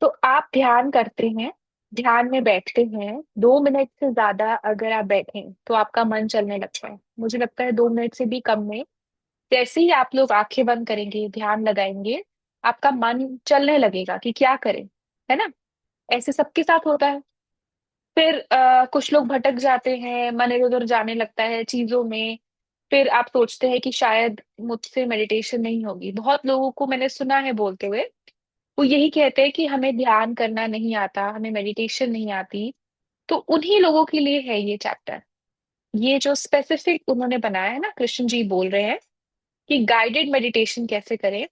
तो आप ध्यान करते हैं, ध्यान में बैठते हैं, 2 मिनट से ज्यादा अगर आप बैठें तो आपका मन चलने लगता है। मुझे लगता है 2 मिनट से भी कम में जैसे ही आप लोग आंखें बंद करेंगे, ध्यान लगाएंगे, आपका मन चलने लगेगा कि क्या करें, है ना। ऐसे सबके साथ होता है। फिर कुछ लोग भटक जाते हैं, मन इधर उधर जाने लगता है चीजों में। फिर आप सोचते हैं कि शायद मुझसे मेडिटेशन नहीं होगी। बहुत लोगों को मैंने सुना है बोलते हुए, वो यही कहते हैं कि हमें ध्यान करना नहीं आता, हमें मेडिटेशन नहीं आती। तो उन्हीं लोगों के लिए है ये चैप्टर। ये जो स्पेसिफिक उन्होंने बनाया है ना, कृष्ण जी बोल रहे हैं कि गाइडेड मेडिटेशन कैसे करें।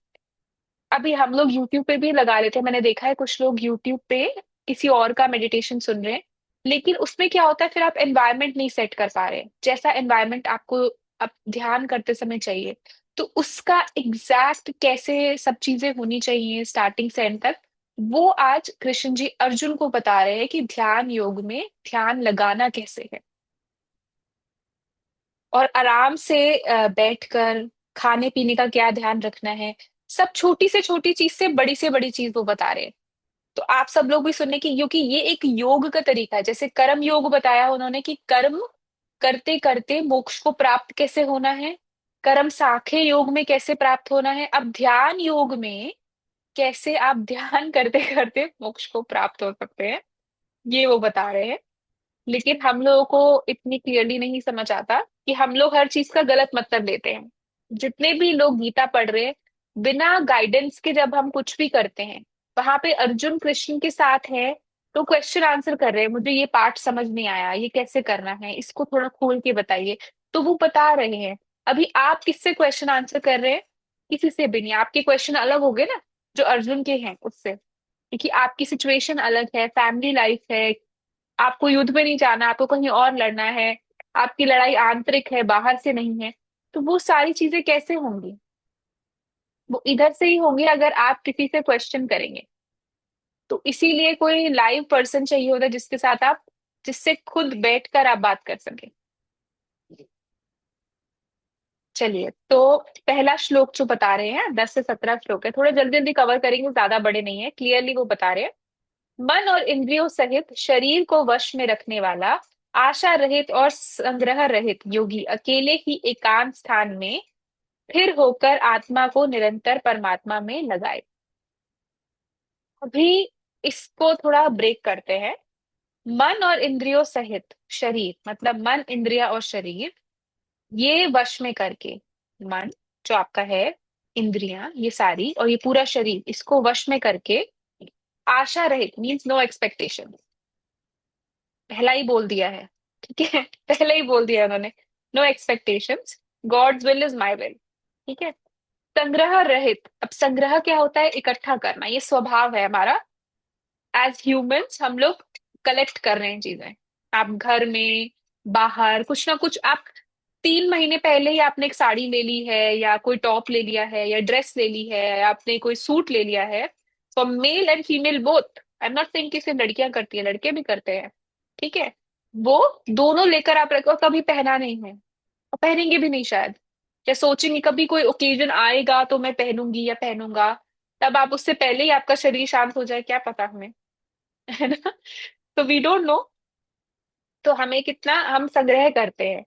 अभी हम लोग यूट्यूब पे भी लगा लेते हैं, मैंने देखा है कुछ लोग यूट्यूब पे किसी और का मेडिटेशन सुन रहे हैं। लेकिन उसमें क्या होता है, फिर आप एनवायरनमेंट नहीं सेट कर पा रहे जैसा एनवायरनमेंट आपको अब ध्यान करते समय चाहिए। तो उसका एग्जैक्ट कैसे सब चीजें होनी चाहिए स्टार्टिंग से एंड तक, वो आज कृष्ण जी अर्जुन को बता रहे हैं कि ध्यान योग में ध्यान लगाना कैसे है। और आराम से बैठकर खाने पीने का क्या ध्यान रखना है। सब छोटी से छोटी चीज से बड़ी चीज वो बता रहे हैं। तो आप सब लोग भी सुनने की, क्योंकि ये एक योग का तरीका है। जैसे कर्म योग बताया उन्होंने कि कर्म करते करते मोक्ष को प्राप्त कैसे होना है, कर्म साखे योग में कैसे प्राप्त होना है, अब ध्यान योग में कैसे आप ध्यान करते करते मोक्ष को प्राप्त हो सकते हैं, ये वो बता रहे हैं। लेकिन हम लोगों को इतनी क्लियरली नहीं समझ आता कि हम लोग हर चीज का गलत मतलब लेते हैं। जितने भी लोग गीता पढ़ रहे हैं, बिना गाइडेंस के जब हम कुछ भी करते हैं, वहां पे अर्जुन कृष्ण के साथ है, तो क्वेश्चन आंसर कर रहे हैं, मुझे ये पार्ट समझ नहीं आया, ये कैसे करना है, इसको थोड़ा खोल के बताइए। तो वो बता रहे हैं। अभी आप किससे क्वेश्चन आंसर कर रहे हैं? किसी से भी नहीं। आपके क्वेश्चन अलग हो गए ना, जो अर्जुन के हैं उससे। क्योंकि आपकी सिचुएशन अलग है, फैमिली लाइफ है, आपको युद्ध में नहीं जाना, आपको कहीं और लड़ना है, आपकी लड़ाई आंतरिक है, बाहर से नहीं है। तो वो सारी चीजें कैसे होंगी? वो इधर से ही होंगी अगर आप किसी से क्वेश्चन करेंगे। तो इसीलिए कोई लाइव पर्सन चाहिए होता है जिसके साथ आप, जिससे खुद बैठकर आप बात कर सके। चलिए, तो पहला श्लोक जो बता रहे हैं, 10 से 17 श्लोक है, थोड़े जल्दी जल्दी कवर करेंगे, ज्यादा बड़े नहीं है। क्लियरली वो बता रहे हैं, मन और इंद्रियों सहित शरीर को वश में रखने वाला, आशा रहित और संग्रह रहित योगी अकेले ही एकांत स्थान में स्थिर होकर आत्मा को निरंतर परमात्मा में लगाए। अभी इसको थोड़ा ब्रेक करते हैं। मन और इंद्रियों सहित शरीर, मतलब मन, इंद्रिया और शरीर, ये वश में करके, मन जो आपका है, इंद्रियां ये सारी और ये पूरा शरीर, इसको वश में करके आशा रहित मीन्स नो एक्सपेक्टेशन। पहला ही बोल दिया है, ठीक है। पहले ही बोल दिया उन्होंने, no expectations, god's will is my will. ठीक है। संग्रह रहित, अब संग्रह क्या होता है? इकट्ठा करना, ये स्वभाव है हमारा। एज ह्यूमंस हम लोग कलेक्ट कर रहे हैं चीजें। आप घर में, बाहर कुछ ना कुछ, आप 3 महीने पहले ही आपने एक साड़ी ले ली है, या कोई टॉप ले लिया है, या ड्रेस ले ली है, या आपने कोई सूट ले लिया है। For male and female both, I am not saying कि सिर्फ लड़कियां करती है, लड़के भी करते हैं। ठीक है। वो दोनों लेकर आप रखो, कभी पहना नहीं है और पहनेंगे भी नहीं शायद, या सोचेंगे कभी कोई ओकेजन आएगा तो मैं पहनूंगी या पहनूंगा। तब आप उससे पहले ही आपका शरीर शांत हो जाए, क्या पता हमें। है ना। तो वी डोंट नो। तो हमें कितना हम संग्रह करते हैं।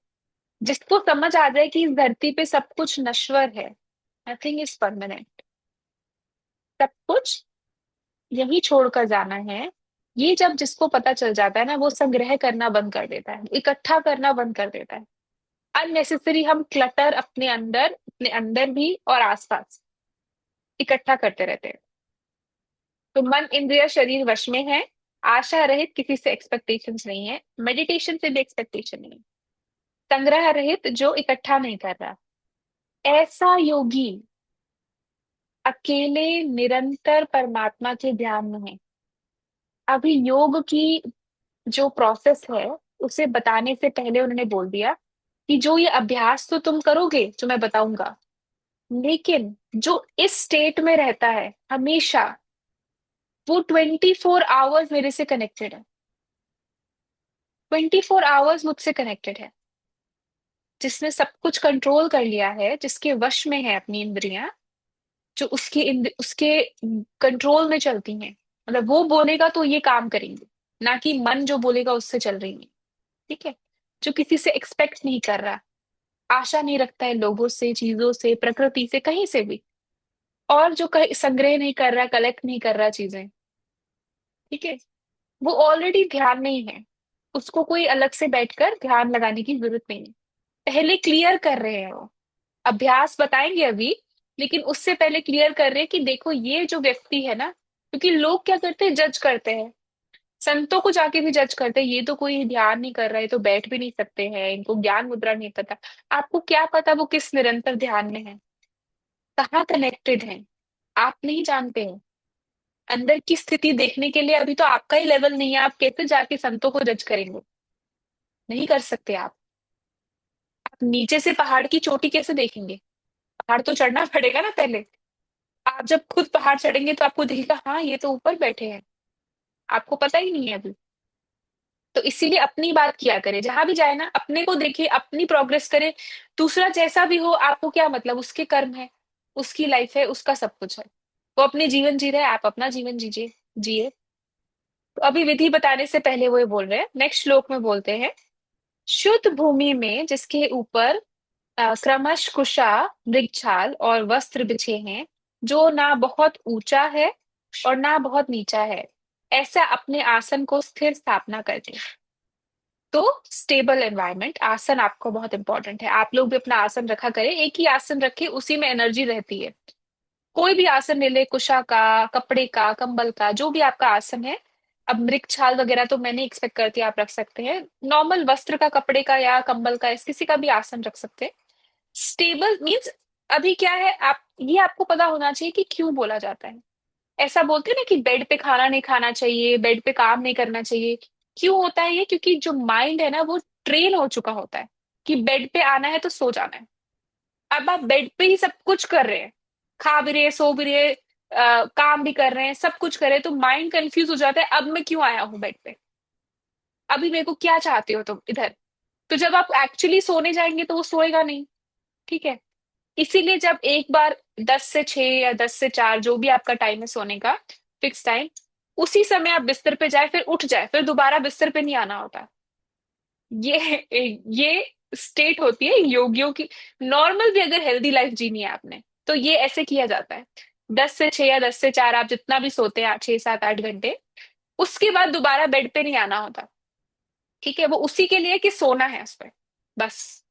जिसको समझ आ जाए कि इस धरती पे सब कुछ नश्वर है, नथिंग इज परमानेंट, सब कुछ यही छोड़कर जाना है, ये जब जिसको पता चल जाता है ना, वो संग्रह करना बंद कर देता है, इकट्ठा करना बंद कर देता है। अननेसेसरी हम क्लटर अपने अंदर भी और आसपास इकट्ठा करते रहते हैं। तो मन, इंद्रिय, शरीर वश में है, आशा रहित, किसी से एक्सपेक्टेशंस नहीं है, मेडिटेशन से भी एक्सपेक्टेशन नहीं, संग्रह रहित जो इकट्ठा नहीं कर रहा, ऐसा योगी अकेले निरंतर परमात्मा के ध्यान में है। अभी योग की जो प्रोसेस है उसे बताने से पहले उन्होंने बोल दिया कि जो ये अभ्यास तो तुम करोगे जो मैं बताऊंगा, लेकिन जो इस स्टेट में रहता है हमेशा, वो 24 आवर्स मेरे से कनेक्टेड है, 24 आवर्स मुझसे कनेक्टेड है। जिसने सब कुछ कंट्रोल कर लिया है, जिसके वश में है अपनी इंद्रियां, जो उसके कंट्रोल में चलती हैं, मतलब वो बोलेगा तो ये काम करेंगे, ना कि मन जो बोलेगा उससे चल रही है। ठीक है। जो किसी से एक्सपेक्ट नहीं कर रहा, आशा नहीं रखता है लोगों से, चीजों से, प्रकृति से, कहीं से भी। और जो कहीं संग्रह नहीं कर रहा, कलेक्ट नहीं कर रहा चीजें। ठीक है। वो ऑलरेडी ध्यान में ही है। उसको कोई अलग से बैठकर ध्यान लगाने की जरूरत नहीं है। पहले क्लियर कर रहे हैं वो। अभ्यास बताएंगे अभी, लेकिन उससे पहले क्लियर कर रहे हैं कि देखो ये जो व्यक्ति है ना, क्योंकि लोग क्या करते हैं, जज करते हैं। संतों को जाके भी जज करते हैं, ये तो कोई ध्यान नहीं कर रहा है, तो बैठ भी नहीं सकते हैं, इनको ज्ञान मुद्रा नहीं पता। आपको क्या पता वो किस निरंतर ध्यान में है, कहाँ कनेक्टेड है, आप नहीं जानते हैं। अंदर की स्थिति देखने के लिए अभी तो आपका ही लेवल नहीं है, आप कैसे जाके संतों को जज करेंगे? नहीं कर सकते आप नीचे से पहाड़ की चोटी कैसे देखेंगे? पहाड़ तो चढ़ना पड़ेगा ना पहले। आप जब खुद पहाड़ चढ़ेंगे तो आपको दिखेगा, हाँ ये तो ऊपर बैठे हैं। आपको पता ही नहीं है अभी। तो इसीलिए अपनी बात किया करे, जहां भी जाए ना अपने को देखिए, अपनी प्रोग्रेस करे। दूसरा जैसा भी हो, आपको क्या मतलब, उसके कर्म है, उसकी लाइफ है, उसका सब कुछ है। वो अपने जीवन जी रहे हैं, आप अपना जीवन जीजिए, जिए। तो अभी विधि बताने से पहले वो ये बोल रहे हैं, नेक्स्ट श्लोक में बोलते हैं, शुद्ध भूमि में जिसके ऊपर क्रमश कुशा, मृगछाल और वस्त्र बिछे हैं, जो ना बहुत ऊंचा है और ना बहुत नीचा है, ऐसा अपने आसन को स्थिर स्थापना करते हैं। तो स्टेबल एनवायरनमेंट, आसन आपको बहुत इंपॉर्टेंट है। आप लोग भी अपना आसन रखा करें, एक ही आसन रखे, उसी में एनर्जी रहती है। कोई भी आसन ले ले, कुशा का, कपड़े का, कंबल का, जो भी आपका आसन है। अब मृग छाल वगैरह तो मैं नहीं एक्सपेक्ट करती, आप रख सकते हैं। नॉर्मल वस्त्र का, कपड़े का या कंबल का, इस किसी का भी आसन रख सकते हैं। स्टेबल मीन्स, अभी क्या है, आप ये आपको पता होना चाहिए कि क्यों बोला जाता है। ऐसा बोलते हैं ना कि बेड पे खाना नहीं खाना चाहिए, बेड पे काम नहीं करना चाहिए। क्यों होता है ये? क्योंकि जो माइंड है ना, वो ट्रेन हो चुका होता है कि बेड पे आना है तो सो जाना है। अब आप बेड पे ही सब कुछ कर रहे हैं, खा भी रहे, सो भी रहे, काम भी कर रहे हैं, सब कुछ कर रहे हैं, तो माइंड कंफ्यूज हो जाता है, अब मैं क्यों आया हूँ बेड पे? अभी मेरे को क्या चाहते हो तुम इधर? तो जब आप एक्चुअली सोने जाएंगे तो वो सोएगा नहीं। ठीक है। इसीलिए जब एक बार 10 से 6 या 10 से 4, जो भी आपका टाइम है सोने का, फिक्स टाइम, उसी समय आप बिस्तर पे जाए, फिर उठ जाए, फिर दोबारा बिस्तर पे नहीं आना होता। ये स्टेट होती है योगियों की। नॉर्मल भी अगर हेल्दी लाइफ जीनी है आपने, तो ये ऐसे किया जाता है। 10 से 6 या 10 से 4 आप जितना भी सोते हैं, 6 7 8 घंटे, उसके बाद दोबारा बेड पे नहीं आना होता। ठीक है। वो उसी के लिए कि सोना है उस पर, बस।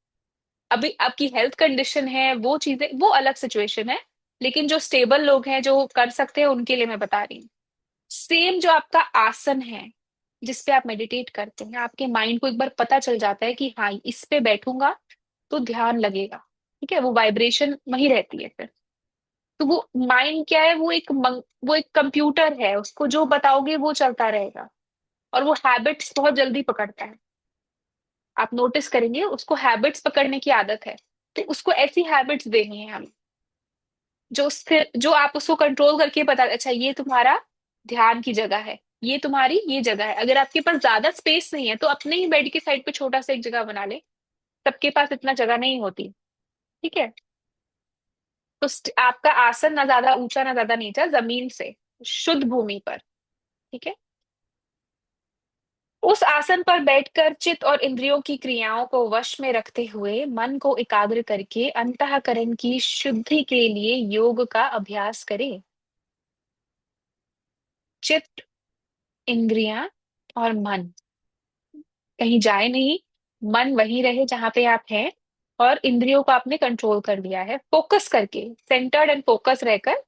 अभी आपकी हेल्थ कंडीशन है, वो चीजें, वो अलग सिचुएशन है। लेकिन जो स्टेबल लोग हैं, जो कर सकते हैं, उनके लिए मैं बता रही हूँ। सेम जो आपका आसन है, जिसपे आप मेडिटेट करते हैं, आपके माइंड को एक बार पता चल जाता है कि हाँ इस पे बैठूंगा तो ध्यान लगेगा। ठीक है। वो वाइब्रेशन वही रहती है फिर। तो वो माइंड क्या है, वो एक कंप्यूटर है, उसको जो बताओगे वो चलता रहेगा। और वो हैबिट्स बहुत जल्दी पकड़ता है। आप नोटिस करेंगे, उसको हैबिट्स पकड़ने की आदत है। तो उसको ऐसी हैबिट्स देनी है हमें, जो स्थिर, जो आप उसको कंट्रोल करके बता, अच्छा ये तुम्हारा ध्यान की जगह है, ये तुम्हारी ये जगह है। अगर आपके पास ज्यादा स्पेस नहीं है, तो अपने ही बेड की साइड पे छोटा सा एक जगह बना ले। सबके पास इतना जगह नहीं होती। ठीक है। तो आपका आसन ना ज्यादा ऊंचा ना ज्यादा नीचा, जमीन से, शुद्ध भूमि पर। ठीक है। उस आसन पर बैठकर चित्त और इंद्रियों की क्रियाओं को वश में रखते हुए मन को एकाग्र करके अंतःकरण की शुद्धि के लिए योग का अभ्यास करें। चित्त, इंद्रियां और मन कहीं जाए नहीं। मन वहीं रहे जहां पे आप हैं। और इंद्रियों को आपने कंट्रोल कर लिया है, फोकस करके, सेंटर्ड एंड फोकस रहकर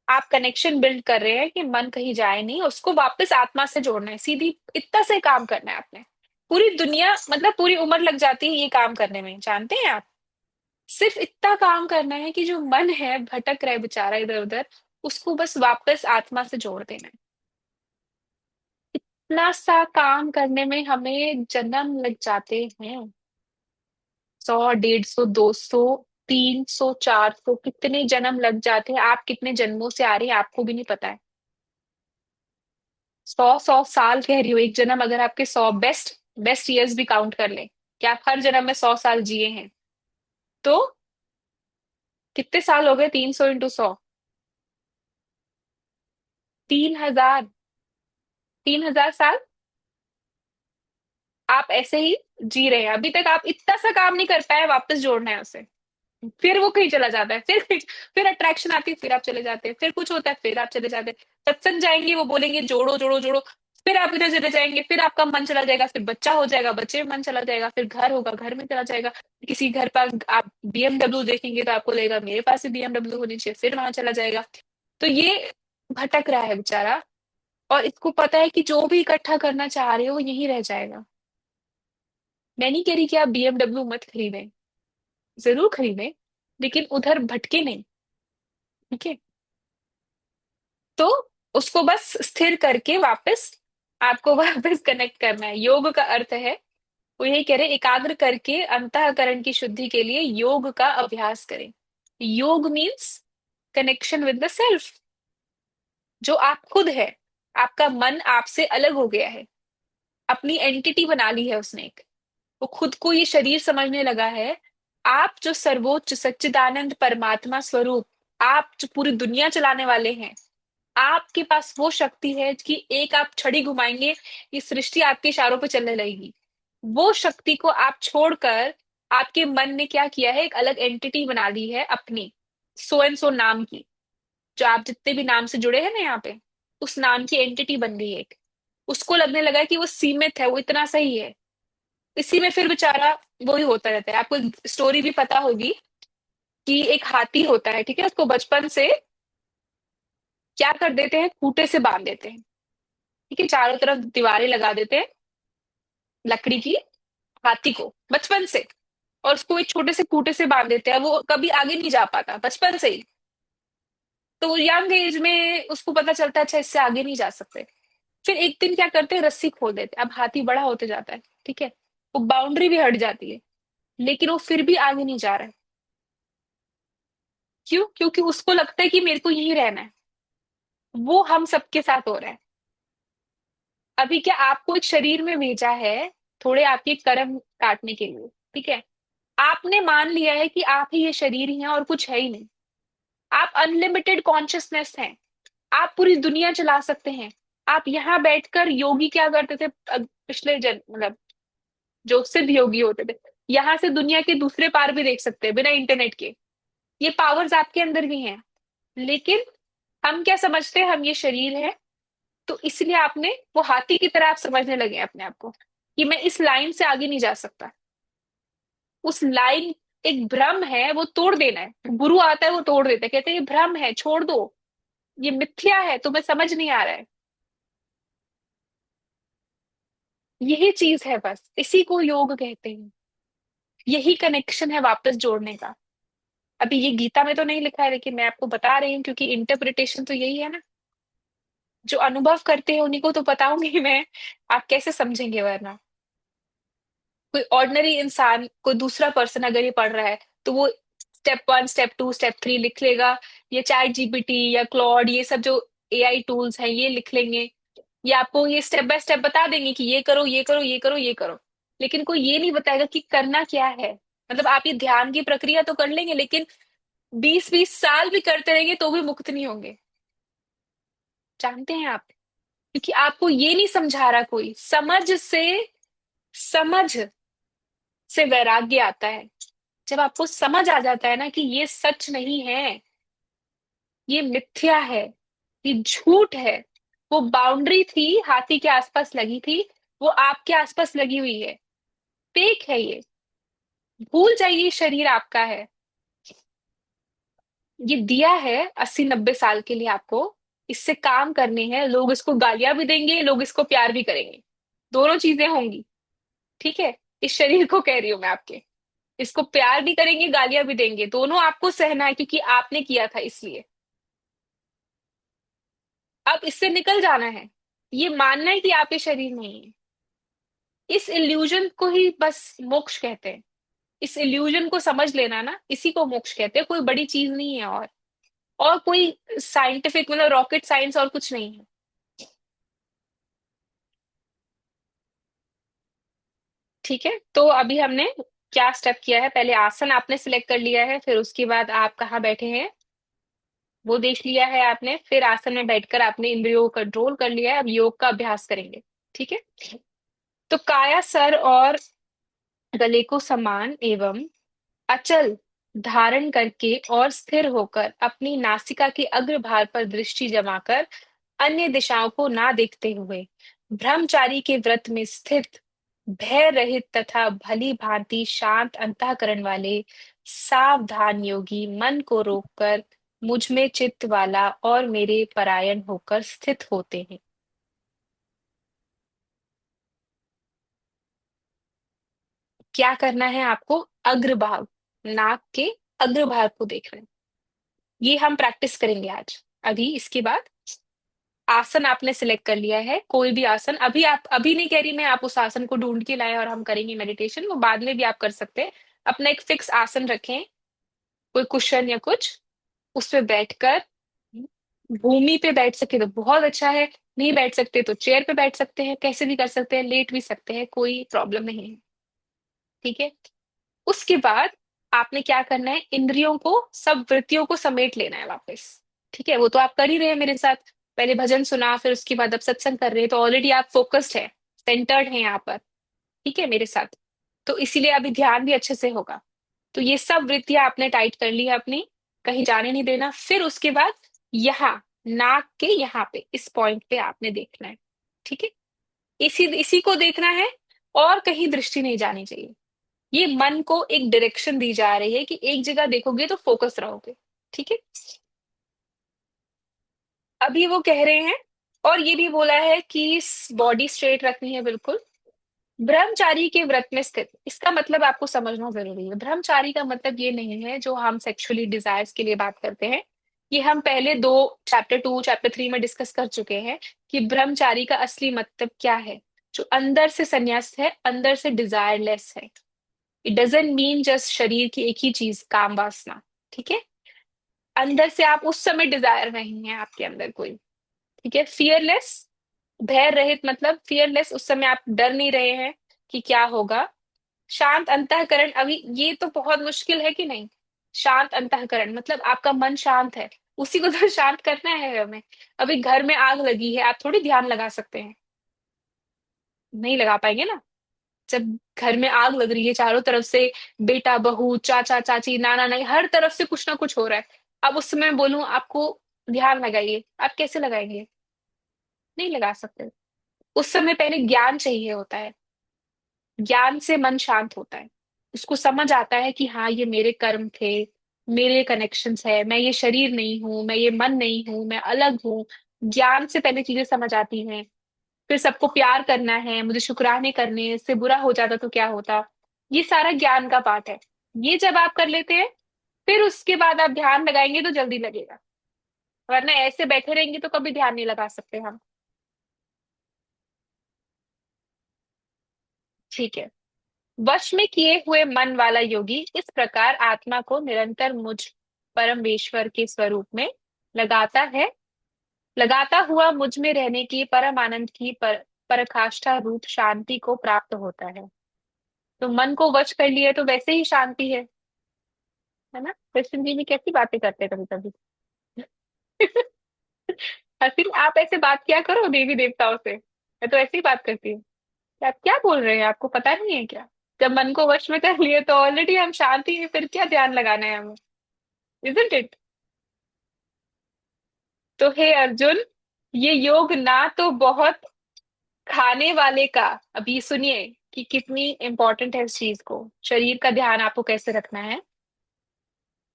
आप कनेक्शन बिल्ड कर रहे हैं कि मन कहीं जाए नहीं, उसको वापस आत्मा से जोड़ना है, सीधी इतना से काम करना है आपने। पूरी दुनिया, मतलब पूरी उम्र लग जाती है ये काम करने में, जानते हैं आप। सिर्फ इतना काम करना है कि जो मन है भटक रहा है बेचारा इधर उधर, उसको बस वापस आत्मा से जोड़ देना है। इतना सा काम करने में हमें जन्म लग जाते हैं। 100 150 200 300 400, कितने जन्म लग जाते हैं। आप कितने जन्मों से आ रहे हैं आपको भी नहीं पता है। 100 100 साल कह रही हूँ, एक जन्म अगर आपके 100 बेस्ट ईयर्स भी काउंट कर ले, कि आप हर जन्म में 100 साल जिए हैं, तो कितने साल हो गए? 300 × 100, 3000। 3,000 साल आप ऐसे ही जी रहे हैं, अभी तक आप इतना सा काम नहीं कर पाए, वापस जोड़ना है उसे। फिर वो कहीं चला जाता है, फिर अट्रैक्शन आती है, फिर आप चले जाते हैं, फिर कुछ होता है, फिर आप चले जाते हैं, सत्संग जाएंगे, वो बोलेंगे जोड़ो जोड़ो जोड़ो, फिर आप इधर चले जाएंगे, फिर आपका मन चला जाएगा, फिर बच्चा हो जाएगा, बच्चे में मन चला जाएगा, फिर घर होगा, घर में चला जाएगा, किसी घर पास आप बीएमडब्ल्यू देखेंगे तो आपको लगेगा मेरे पास भी बीएमडब्ल्यू होनी चाहिए, फिर वहां चला जाएगा। तो ये भटक रहा है बेचारा, और इसको पता है कि जो भी इकट्ठा करना चाह रहे हो वो यहीं रह जाएगा। मैं नहीं कह रही कि आप बीएमडब्ल्यू मत खरीदें, जरूर खरीदें, लेकिन उधर भटके नहीं। ठीक है, तो उसको बस स्थिर करके वापस आपको वापस कनेक्ट करना है। योग का अर्थ है, वो यही कह रहे, एकाग्र करके अंतःकरण की शुद्धि के लिए योग का अभ्यास करें। योग means connection with the self, जो आप खुद है। आपका मन आपसे अलग हो गया है, अपनी एंटिटी बना ली है उसने एक, वो खुद को ये शरीर समझने लगा है। आप जो सर्वोच्च सच्चिदानंद परमात्मा स्वरूप, आप जो पूरी दुनिया चलाने वाले हैं, आपके पास वो शक्ति है कि एक आप छड़ी घुमाएंगे, ये सृष्टि आपके इशारों पे चलने लगेगी। वो शक्ति को आप छोड़कर आपके मन ने क्या किया है, एक अलग एंटिटी बना ली है अपनी, सो एंड सो नाम की, जो आप जितने भी नाम से जुड़े हैं ना यहाँ पे, उस नाम की एंटिटी बन गई है एक। उसको लगने लगा है कि वो सीमित है, वो इतना सही है। इसी में फिर बेचारा वो ही होता रहता है। आपको स्टोरी भी पता होगी कि एक हाथी होता है, ठीक है, उसको बचपन से क्या कर देते हैं, खूंटे से बांध देते हैं, ठीक है, चारों तरफ दीवारें लगा देते हैं लकड़ी की, हाथी को बचपन से, और उसको एक छोटे से खूंटे से बांध देते हैं, वो कभी आगे नहीं जा पाता बचपन से ही। तो वो यंग एज में उसको पता चलता है अच्छा इससे आगे नहीं जा सकते। फिर एक दिन क्या करते हैं, रस्सी खोल देते हैं, अब हाथी बड़ा होते जाता है, ठीक है, वो बाउंड्री भी हट जाती है, लेकिन वो फिर भी आगे नहीं जा रहा है। क्यों? क्योंकि उसको लगता है कि मेरे को यहीं रहना है। वो हम सबके साथ हो रहा है। अभी क्या आपको एक शरीर में भेजा है, थोड़े आपके कर्म काटने के लिए, ठीक है, आपने मान लिया है कि आप ही ये शरीर ही हैं और कुछ है ही नहीं। आप अनलिमिटेड कॉन्शियसनेस हैं, आप पूरी दुनिया चला सकते हैं। आप यहाँ बैठकर, योगी क्या करते थे पिछले जन्म, मतलब जो सिद्ध योगी होते थे, यहाँ से दुनिया के दूसरे पार भी देख सकते हैं बिना इंटरनेट के। ये पावर्स आपके अंदर भी हैं, लेकिन हम क्या समझते हैं, हम ये शरीर है, तो इसलिए आपने वो हाथी की तरह आप समझने लगे हैं अपने आप को कि मैं इस लाइन से आगे नहीं जा सकता। उस लाइन एक भ्रम है, वो तोड़ देना है। गुरु आता है वो तोड़ देता है, कहते हैं ये भ्रम है, छोड़ दो, ये मिथ्या है, तुम्हें समझ नहीं आ रहा है। यही चीज है, बस इसी को योग कहते हैं। यही कनेक्शन है वापस जोड़ने का। अभी ये गीता में तो नहीं लिखा है, लेकिन मैं आपको बता रही हूँ क्योंकि इंटरप्रिटेशन तो यही है ना। जो अनुभव करते हैं उन्हीं को तो बताऊंगी मैं, आप कैसे समझेंगे वरना। कोई ऑर्डिनरी इंसान, कोई दूसरा पर्सन अगर ये पढ़ रहा है, तो वो स्टेप 1 स्टेप 2 स्टेप 3 लिख लेगा। ये चैट जीपीटी या क्लॉड, ये सब जो एआई टूल्स हैं, ये लिख लेंगे। ये आपको ये स्टेप बाय स्टेप बता देंगे कि ये करो ये करो ये करो ये करो, लेकिन कोई ये नहीं बताएगा कि करना क्या है। मतलब आप ये ध्यान की प्रक्रिया तो कर लेंगे, लेकिन 20-20 साल भी करते रहेंगे तो भी मुक्त नहीं होंगे। जानते हैं आप? क्योंकि आपको ये नहीं समझा रहा कोई। समझ से वैराग्य आता है। जब आपको समझ आ जाता है ना कि ये सच नहीं है, ये मिथ्या है, ये झूठ है। वो बाउंड्री थी हाथी के आसपास लगी थी, वो आपके आसपास लगी हुई है, फेक है ये। भूल जाइए शरीर आपका है। ये दिया है 80-90 साल के लिए आपको, इससे काम करने हैं। लोग इसको गालियां भी देंगे, लोग इसको प्यार भी करेंगे, दोनों चीजें होंगी। ठीक है, इस शरीर को कह रही हूं मैं आपके, इसको प्यार भी करेंगे, गालियां भी देंगे, दोनों आपको सहना है क्योंकि आपने किया था इसलिए। अब इससे निकल जाना है, ये मानना है कि आप ये शरीर नहीं है। इस इल्यूजन को ही बस मोक्ष कहते हैं। इस इल्यूजन को समझ लेना ना, इसी को मोक्ष कहते हैं, कोई बड़ी चीज नहीं है। और कोई साइंटिफिक, मतलब रॉकेट साइंस और कुछ नहीं है। ठीक है, तो अभी हमने क्या स्टेप किया है, पहले आसन आपने सिलेक्ट कर लिया है, फिर उसके बाद आप कहाँ बैठे हैं, वो देख लिया है आपने। फिर आसन में बैठकर आपने इंद्रियों को कंट्रोल कर लिया है, अब योग का अभ्यास करेंगे। ठीक है। तो काया सर और गले को समान एवं अचल धारण करके और स्थिर होकर अपनी नासिका के अग्रभाग पर दृष्टि जमाकर अन्य दिशाओं को ना देखते हुए ब्रह्मचारी के व्रत में स्थित भय रहित तथा भली भांति शांत अंतःकरण वाले सावधान योगी मन को रोककर मुझ में चित्त वाला और मेरे परायण होकर स्थित होते हैं। क्या करना है आपको? अग्रभाग, नाक के अग्रभाग को देखना है। ये हम प्रैक्टिस करेंगे आज। अभी इसके बाद आसन आपने सिलेक्ट कर लिया है, कोई भी आसन। अभी आप, अभी नहीं कह रही मैं आप उस आसन को ढूंढ के लाए और हम करेंगे मेडिटेशन, वो बाद में भी आप कर सकते हैं। अपना एक फिक्स आसन रखें, कोई कुशन या कुछ, उस पे बैठकर, भूमि पे बैठ सके तो बहुत अच्छा है, नहीं बैठ सकते तो चेयर पे बैठ सकते हैं, कैसे भी कर सकते हैं, लेट भी सकते हैं, कोई प्रॉब्लम नहीं है। ठीक है। उसके बाद आपने क्या करना है, इंद्रियों को, सब वृत्तियों को समेट लेना है वापस। ठीक है, वो तो आप कर ही रहे हैं मेरे साथ। पहले भजन सुना, फिर उसके बाद अब सत्संग कर रहे हैं, तो ऑलरेडी आप फोकस्ड है, सेंटर्ड हैं यहाँ पर। ठीक है मेरे साथ। तो इसीलिए अभी ध्यान भी अच्छे से होगा। तो ये सब वृत्तियां आपने टाइट कर ली है अपनी, कहीं जाने नहीं देना। फिर उसके बाद यहाँ नाक के यहाँ पे, इस पॉइंट पे आपने देखना है। ठीक है, इसी इसी को देखना है, और कहीं दृष्टि नहीं जानी चाहिए। ये मन को एक डायरेक्शन दी जा रही है कि एक जगह देखोगे तो फोकस रहोगे। ठीक है। अभी वो कह रहे हैं, और ये भी बोला है कि बॉडी स्ट्रेट रखनी है बिल्कुल। ब्रह्मचारी के व्रत में स्थित, इसका मतलब आपको समझना जरूरी है। ब्रह्मचारी का मतलब ये नहीं है जो हम सेक्सुअली डिजायर्स के लिए बात करते हैं। ये हम पहले दो, चैप्टर 2 चैप्टर 3 में डिस्कस कर चुके हैं कि ब्रह्मचारी का असली मतलब क्या है। जो अंदर से संन्यास्त है, अंदर से डिजायरलेस है। इट डजेंट मीन जस्ट शरीर की एक ही चीज, काम वासना। ठीक है। अंदर से आप उस समय डिजायर नहीं है आपके अंदर कोई। ठीक है। फियरलेस, भय रहित, मतलब फियरलेस, उस समय आप डर नहीं रहे हैं कि क्या होगा। शांत अंतःकरण, अभी ये तो बहुत मुश्किल है कि नहीं। शांत अंतःकरण मतलब आपका मन शांत है, उसी को तो शांत करना है हमें। अभी घर में आग लगी है, आप थोड़ी ध्यान लगा सकते हैं, नहीं लगा पाएंगे ना। जब घर में आग लग रही है, चारों तरफ से बेटा बहू चाचा चाची नाना नानी, हर तरफ से कुछ ना कुछ हो रहा है। अब उस समय बोलूं आपको ध्यान लगाइए, आप कैसे लगाएंगे? नहीं लगा सकते। उस समय पहले ज्ञान चाहिए होता है। ज्ञान से मन शांत होता है। उसको समझ आता है कि हाँ, ये मेरे कर्म थे, मेरे कनेक्शंस है, मैं ये शरीर नहीं हूँ, मैं ये मन नहीं हूँ, मैं अलग हूँ। ज्ञान से पहले चीजें समझ आती हैं। फिर सबको प्यार करना है, मुझे शुक्राने करने हैं, इससे बुरा हो जाता तो क्या होता। ये सारा ज्ञान का पार्ट है। ये जब आप कर लेते हैं, फिर उसके बाद आप ध्यान लगाएंगे तो जल्दी लगेगा। वरना ऐसे बैठे रहेंगे तो कभी ध्यान नहीं लगा सकते हम। ठीक है। वश में किए हुए मन वाला योगी इस प्रकार आत्मा को निरंतर मुझ परमेश्वर के स्वरूप में लगाता है, लगाता हुआ मुझ में रहने की परम आनंद की पराकाष्ठा रूप शांति को प्राप्त होता है। तो मन को वश कर लिए तो वैसे ही शांति है ना। कृष्ण जी भी कैसी बातें करते हैं कभी कभी। हसीन, आप ऐसे बात किया करो देवी देवताओं से, मैं तो ऐसी ही बात करती हूँ। आप क्या बोल रहे हैं, आपको पता नहीं है क्या? जब मन को वश में कर लिए तो ऑलरेडी हम शांति हैं, फिर क्या ध्यान लगाना है हमें? Isn't it? तो हे अर्जुन, ये योग ना तो बहुत खाने वाले का, अभी सुनिए कि कितनी इंपॉर्टेंट है इस चीज को, शरीर का ध्यान आपको कैसे रखना है।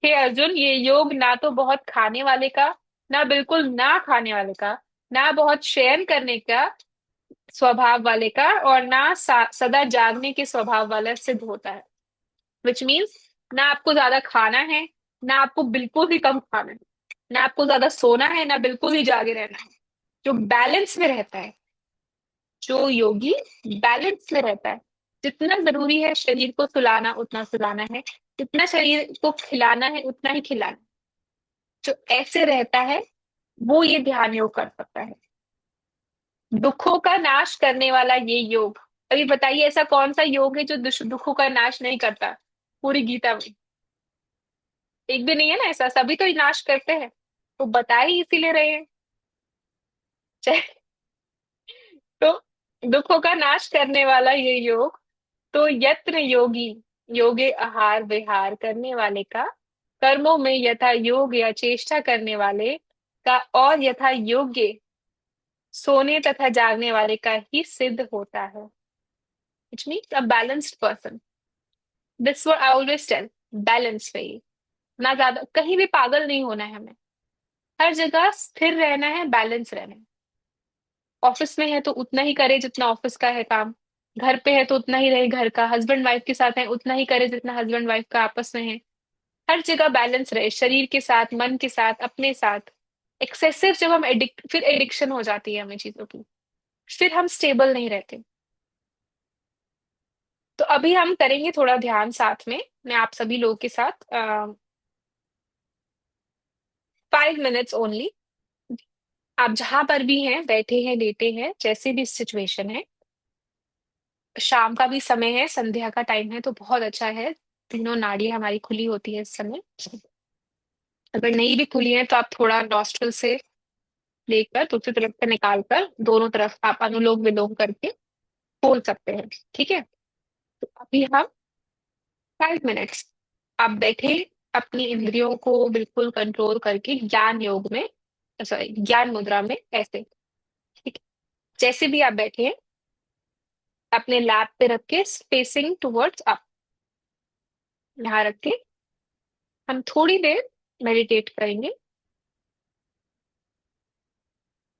हे अर्जुन, ये योग ना तो बहुत खाने वाले का, ना बिल्कुल ना खाने वाले का, ना बहुत शयन करने का स्वभाव वाले का, और ना सदा जागने के स्वभाव वाला सिद्ध होता है। विच मीन्स, ना आपको ज्यादा खाना है, ना आपको बिल्कुल ही कम खाना है, ना आपको ज्यादा सोना है, ना बिल्कुल ही जागे रहना है। जो बैलेंस में रहता है, जो योगी बैलेंस में रहता है। जितना जरूरी है शरीर को सुलाना उतना सुलाना है, जितना शरीर को खिलाना है उतना ही खिलाना है। जो ऐसे रहता है वो ये ध्यान योग कर सकता है। दुखों का नाश करने वाला ये योग। अभी बताइए ऐसा कौन सा योग है जो दुखों का नाश नहीं करता? पूरी गीता में एक भी नहीं है ना ऐसा, सभी तो नाश करते हैं। तो बता ही इसीलिए रहे हैं। चाहे- तो दुखों का नाश करने वाला ये योग, तो यत्न योगी योगे आहार विहार करने वाले का, कर्मों में यथा योग या चेष्टा करने वाले का और यथा योग्य सोने तथा जागने वाले का ही सिद्ध होता है। Which means a balanced person. This what I always tell, balance चाहिए। ना ज्यादा कहीं भी पागल नहीं होना है हमें, हर जगह स्थिर रहना है, बैलेंस रहना है। ऑफिस में है तो उतना ही करे जितना ऑफिस का है काम, घर पे है तो उतना ही रहे घर का, हस्बैंड वाइफ के साथ है उतना ही करे जितना हस्बैंड वाइफ का आपस में है। हर जगह बैलेंस रहे, शरीर के साथ, मन के साथ, अपने साथ। एक्सेसिव जब हम एडिक्ट, फिर एडिक्शन हो जाती है हमें चीजों की, फिर हम स्टेबल नहीं रहते। तो अभी हम करेंगे थोड़ा ध्यान साथ में, मैं आप सभी लोगों के साथ 5 मिनट्स ओनली। आप जहां पर भी हैं, बैठे हैं, लेटे हैं, जैसे भी सिचुएशन है, शाम का भी समय है, संध्या का टाइम है, तो बहुत अच्छा है। तीनों नाड़ियां हमारी खुली होती है इस समय। अगर नहीं भी खुली है तो आप थोड़ा नॉस्ट्रल से लेकर दूसरी तरफ से निकाल कर दोनों तरफ आप अनुलोम विलोम करके खोल सकते हैं। ठीक है, तो अभी हम 5 मिनट्स आप बैठे, अपनी इंद्रियों को बिल्कुल कंट्रोल करके ज्ञान योग में, सॉरी ज्ञान मुद्रा में ऐसे। ठीक है, जैसे भी आप बैठे हैं, अपने लैप पे रख के स्पेसिंग टुवर्ड्स अप, यहाँ रख के हम थोड़ी देर मेडिटेट करेंगे।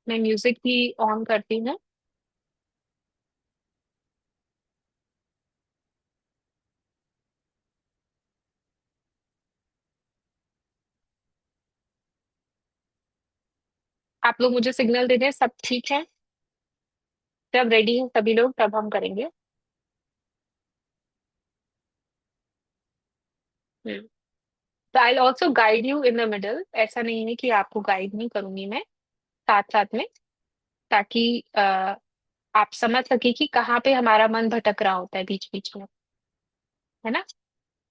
मैं म्यूजिक भी ऑन करती हूँ। आप लोग मुझे सिग्नल दे दें सब ठीक है, जब रेडी हैं सभी लोग तब हम करेंगे। हम्म। तो I also guide you in the middle, ऐसा नहीं है कि आपको गाइड नहीं करूंगी मैं, साथ साथ में, ताकि आप समझ सके कि कहाँ पे हमारा मन भटक रहा होता है बीच बीच में, है ना।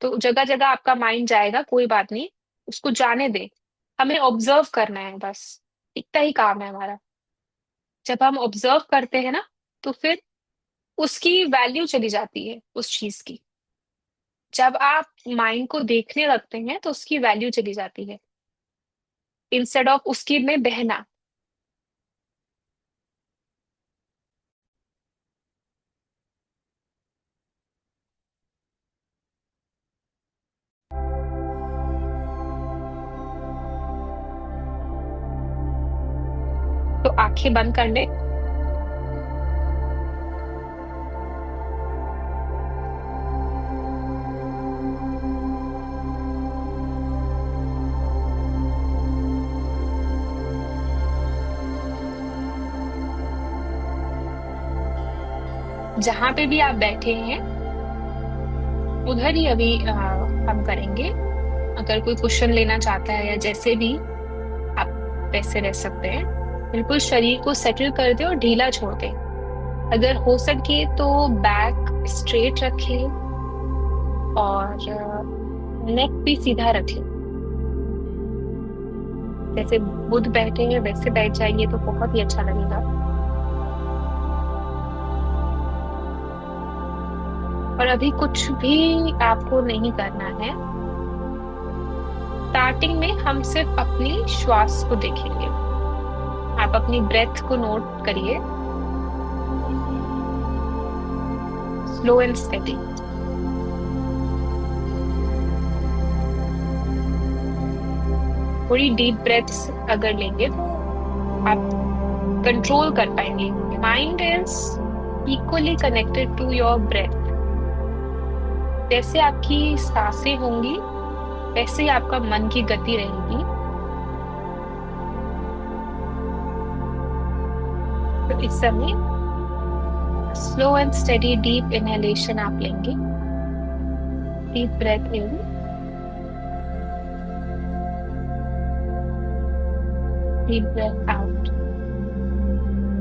तो जगह जगह आपका माइंड जाएगा, कोई बात नहीं, उसको जाने दे, हमें ऑब्जर्व करना है बस, इतना ही काम है हमारा। जब हम ऑब्जर्व करते हैं ना, तो फिर उसकी वैल्यू चली जाती है उस चीज की। जब आप माइंड को देखने लगते हैं तो उसकी वैल्यू चली जाती है, इंस्टेड ऑफ उसकी में बहना। तो आंखें बंद कर ले। जहां पे भी आप बैठे हैं उधर ही अभी हम करेंगे। अगर कोई क्वेश्चन लेना चाहता है या जैसे भी, आप वैसे रह सकते हैं। बिल्कुल शरीर को सेटल कर दे और ढीला छोड़ दे। अगर हो सके तो बैक स्ट्रेट रखें और नेक भी सीधा रखें। जैसे बुद्ध बैठे हैं वैसे बैठ जाएंगे तो बहुत ही अच्छा लगेगा। और अभी कुछ भी आपको नहीं करना है। स्टार्टिंग में हम सिर्फ अपनी श्वास को देखेंगे। आप अपनी ब्रेथ को नोट करिए, स्लो एंड स्टेडी। थोड़ी डीप ब्रेथ्स अगर लेंगे तो आप कंट्रोल कर पाएंगे। Mind is equally connected to your breath. जैसे आपकी सांसें होंगी वैसे ही आपका मन की गति रहेगी। तो इस समय slow and steady deep inhalation आप लेंगे। Deep breath in, deep breath out.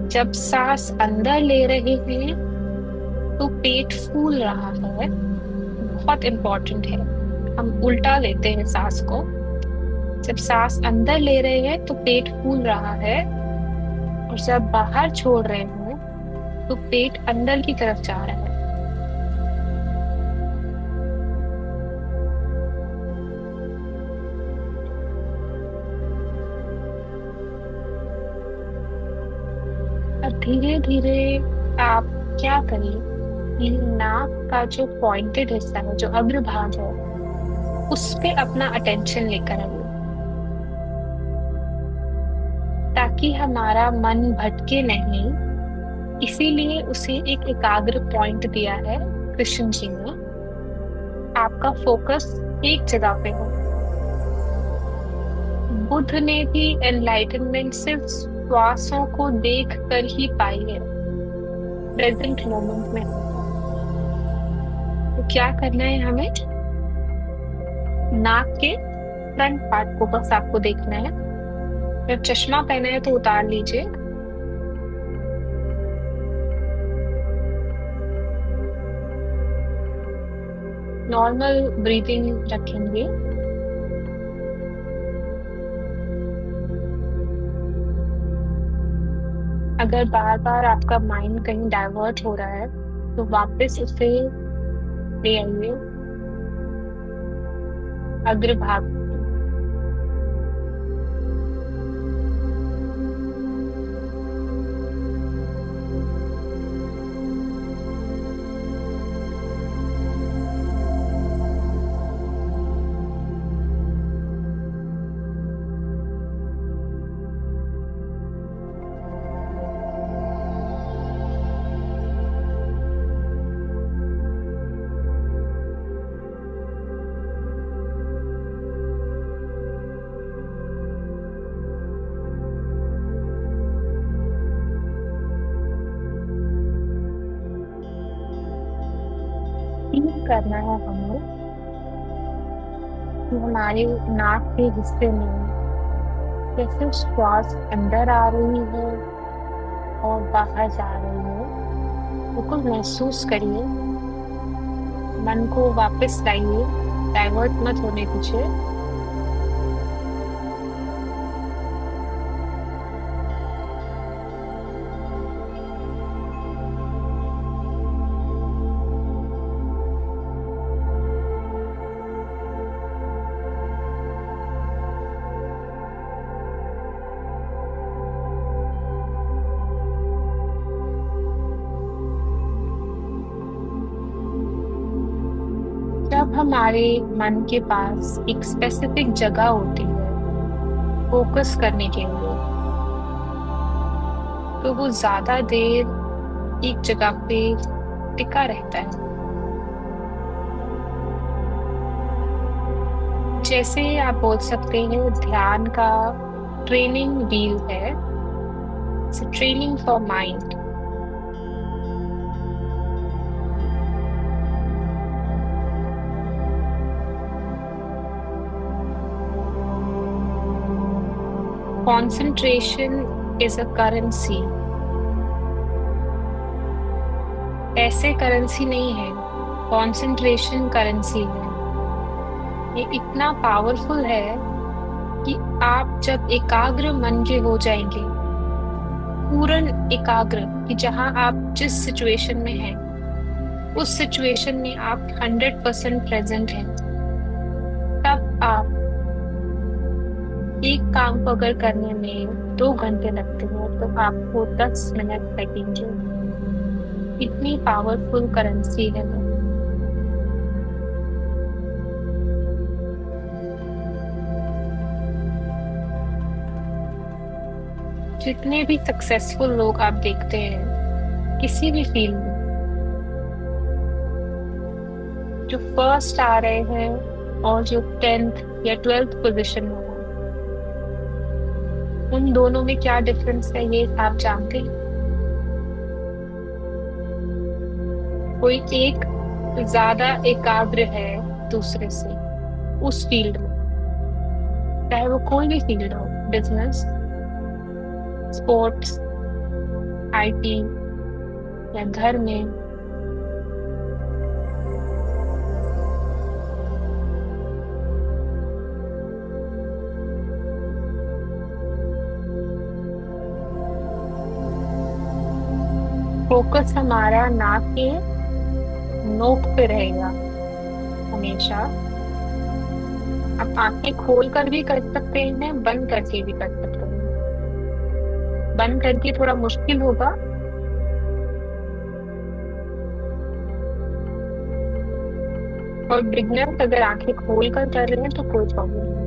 जब सांस अंदर ले रहे हैं तो पेट फूल रहा है, बहुत इंपॉर्टेंट है। हम उल्टा लेते हैं सांस को, जब सांस अंदर ले रहे हैं तो पेट फूल रहा है, और जब बाहर छोड़ रहे हैं तो पेट अंदर की तरफ जा रहा है। अब धीरे धीरे आप क्या करिए, ये नाक का जो पॉइंटेड हिस्सा है, जो अग्रभाग है, उस पे अपना अटेंशन लेकर आइए, ताकि हमारा मन भटके नहीं। इसीलिए उसे एक एकाग्र पॉइंट दिया है कृष्ण जी ने। आपका फोकस एक जगह पे हो। बुद्ध ने भी एनलाइटनमेंट सिर्फ श्वासों को देख कर ही पाई है, प्रेजेंट मोमेंट में होता है। तो क्या करना है हमें, नाक के फ्रंट पार्ट को बस आपको देखना है। जब चश्मा पहना है तो उतार लीजिए। नॉर्मल ब्रीदिंग रखेंगे। अगर बार बार आपका माइंड कहीं डाइवर्ट हो रहा है तो वापस उसे ले आइए अग्रभाग पे। फील करना है हमें कि हमारे नाक के हिस्से में कैसे श्वास अंदर आ रही है और बाहर जा रही है। बिल्कुल महसूस करिए। मन को वापस लाइए, डाइवर्ट मत होने दीजिए। जब हमारे मन के पास एक स्पेसिफिक जगह होती है फोकस करने के लिए, तो वो ज्यादा देर एक जगह पे टिका रहता है। जैसे आप बोल सकते हैं ध्यान का ट्रेनिंग व्हील है, training for mind. Concentration is a currency। पैसे करेंसी नहीं है, कंसंट्रेशन करेंसी है। ये इतना पावरफुल है कि आप जब एकाग्र मन के हो जाएंगे, पूर्ण एकाग्र, कि जहां आप जिस सिचुएशन में हैं उस सिचुएशन में आप 100% प्रेजेंट हैं, तब आप एक काम को अगर करने में 2 घंटे लगते हैं तो आपको 10 मिनट लगेंगे। इतनी पावरफुल करेंसी है वो। जितने भी सक्सेसफुल लोग आप देखते हैं किसी भी फील्ड में, जो फर्स्ट आ रहे हैं और जो 10th या 12th पोजीशन में हो, उन दोनों में क्या डिफरेंस है ये आप जानते हैं? कोई एक ज्यादा एकाग्र है दूसरे से उस फील्ड में, चाहे वो कोई भी फील्ड हो, बिजनेस, स्पोर्ट्स, आईटी या घर में। फोकस हमारा नाक के नोक पे रहेगा हमेशा। आप आंखें खोल कर भी कर सकते हैं, बंद करके भी कर सकते हैं। बंद करके थोड़ा मुश्किल होगा। और बिगनर्स अगर आंखें खोल कर कर रहे हैं तो कोई प्रॉब्लम नहीं है।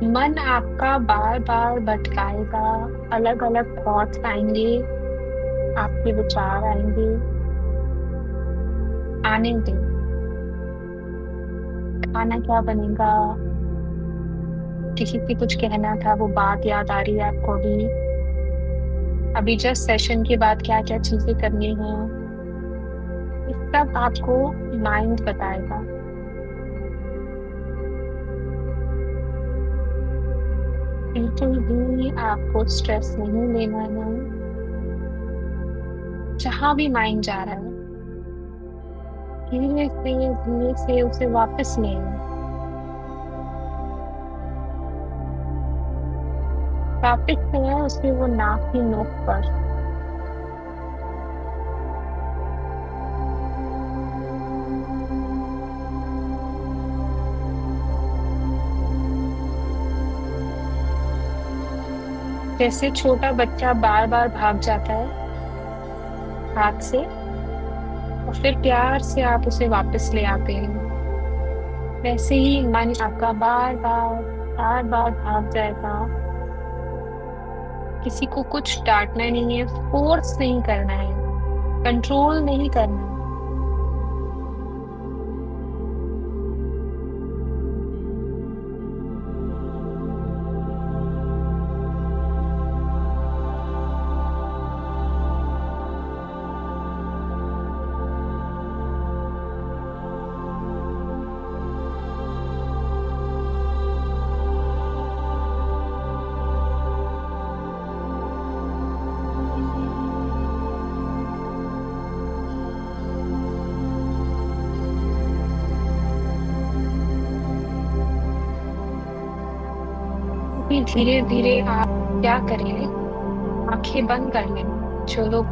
मन आपका बार बार भटकाएगा, अलग अलग थॉट्स आएंगे, आपके विचार आएंगे। आने दें। खाना क्या बनेगा, किसी से कुछ कहना था वो बात याद आ रही है आपको अभी। अभी जस्ट सेशन के बाद क्या क्या चीजें करनी है, ये सब आपको माइंड बताएगा। बिल्कुल भी आपको स्ट्रेस नहीं लेना है। जहां भी माइंड जा रहा है, धीरे से उसे वापस ले आए। वापस ले आए उसे वो नाक की नोक पर। जैसे छोटा बच्चा बार बार भाग जाता है हाथ से, और फिर प्यार से आप उसे वापस ले आते हैं, वैसे ही मन आपका बार बार भाग जाएगा। किसी को कुछ डांटना नहीं है, फोर्स नहीं करना है, कंट्रोल नहीं करना है। फिर धीरे धीरे आप क्या करें, आंखें बंद कर लें। जो लोग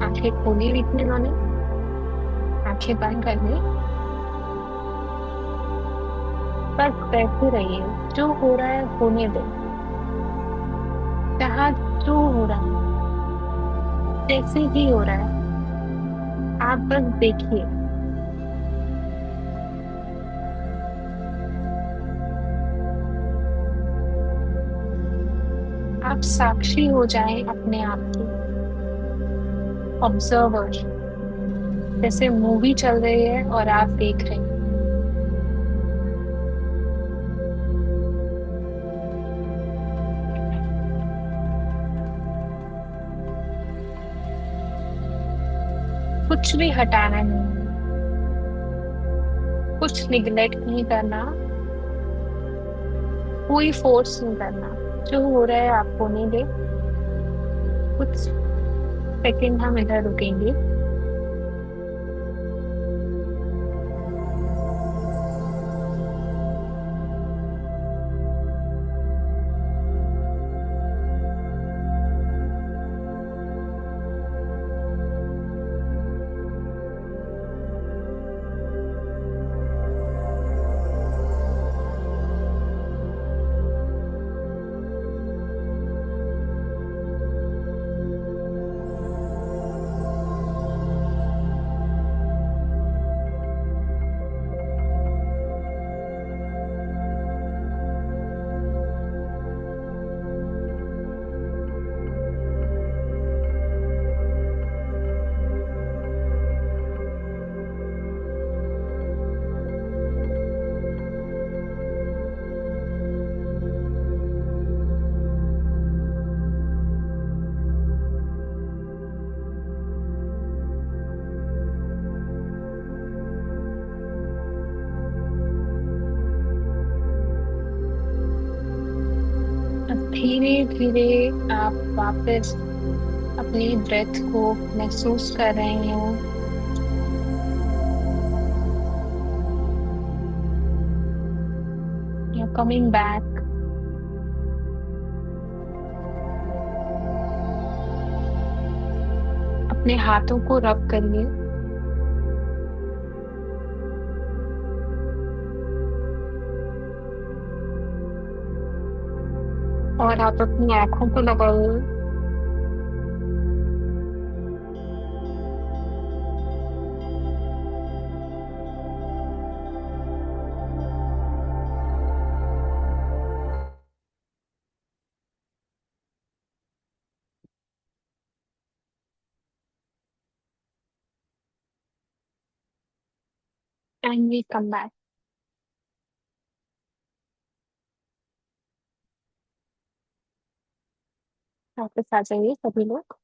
आंखें खोली हुई थी उन्होंने आंखें बंद कर लें। बस बैठे रहिए, जो हो रहा है होने दें। जहाँ जो हो रहा है, जैसे भी हो रहा है, आप बस देखिए। आप साक्षी हो जाएं अपने आप के, ऑब्जर्वर। जैसे मूवी चल रही है और आप देख रहे हैं। कुछ भी हटाना नहीं है, कुछ निग्लेक्ट नहीं करना, कोई फोर्स नहीं करना। जो हो रहा है आप होने दे। कुछ सेकंड हम इधर रुकेंगे। धीरे धीरे आप वापस अपनी ब्रेथ को महसूस कर रहे हैं। You're coming back। अपने हाथों को रब करिए और आप अपनी आंखों को लगाइए। And we come back. वापस आ जाइए सभी लोग।